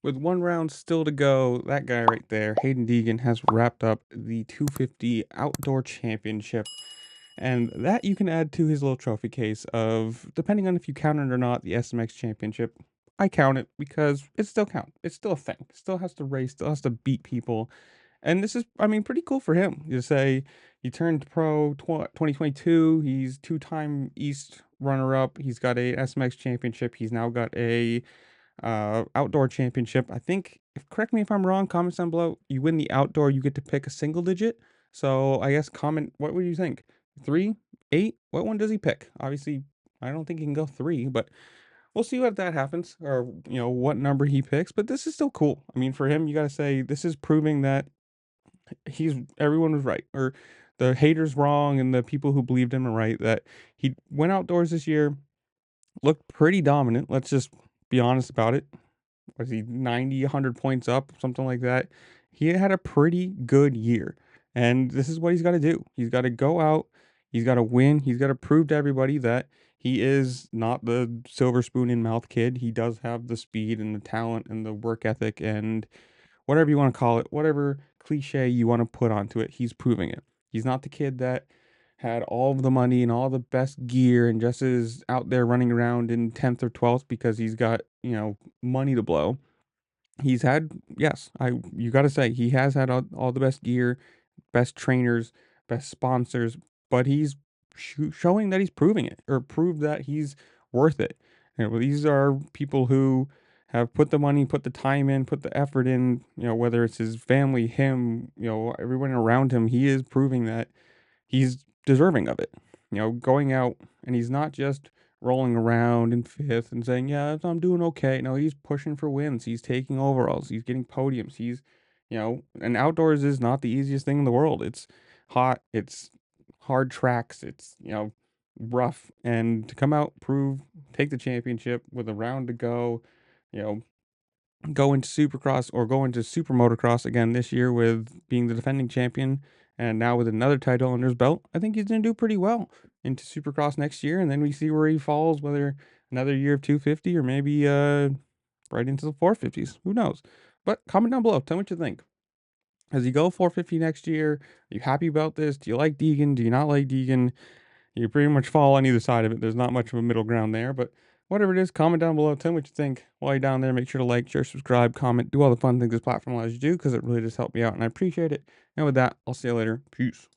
With 1 round still to go, that guy right there, Haiden Deegan, has wrapped up the 250 Outdoor Championship, and that you can add to his little trophy case of, depending on if you count it or not, the SMX Championship. I count it because it still counts. It's still a thing. Still has to race, still has to beat people, and this is, I mean, pretty cool for him. You say he turned pro 2022, he's two-time East runner-up, he's got a SMX Championship, he's now got a outdoor championship. I think, if correct me if I'm wrong, comments down below. You win the outdoor, you get to pick a single digit. So I guess comment, what would you think? 3, 8? What one does he pick? Obviously, I don't think he can go 3, but we'll see what that happens, or what number he picks. But this is still cool. I mean, for him, you gotta say this is proving that everyone was right, or the haters wrong, and the people who believed him are right. That he went outdoors this year, looked pretty dominant. Let's just be honest about it. Was he 90, 100 points up, something like that? He had a pretty good year. And this is what he's got to do. He's got to go out, he's got to win, he's got to prove to everybody that he is not the silver spoon in mouth kid. He does have the speed and the talent and the work ethic and whatever you want to call it, whatever cliche you want to put onto it, he's proving it. He's not the kid that had all of the money and all the best gear and just is out there running around in 10th or 12th because he's got, money to blow. He's had, yes, you got to say he has had all the best gear, best trainers, best sponsors, but he's showing that he's proving it, or proved that he's worth it. These are people who have put the money, put the time in, put the effort in, whether it's his family, him, everyone around him, he is proving that he's deserving of it. Going out, and he's not just rolling around in fifth and saying, "Yeah, I'm doing okay." No, he's pushing for wins. He's taking overalls. He's getting podiums. And outdoors is not the easiest thing in the world. It's hot. It's hard tracks. It's, rough. And to come out, prove, take the championship with a round to go, you know, go into Supercross, or go into Super Motocross again this year with being the defending champion, and now with another title under his belt, I think he's going to do pretty well into Supercross next year, and then we see where he falls, whether another year of 250 or maybe right into the 450s. Who knows? But comment down below. Tell me what you think. As you go 450 next year, are you happy about this? Do you like Deegan? Do you not like Deegan? You pretty much fall on either side of it. There's not much of a middle ground there, but whatever it is, comment down below. Tell me what you think. While you're down there, make sure to like, share, subscribe, comment, do all the fun things this platform allows you to do, because it really does help me out, and I appreciate it. And with that, I'll see you later. Peace.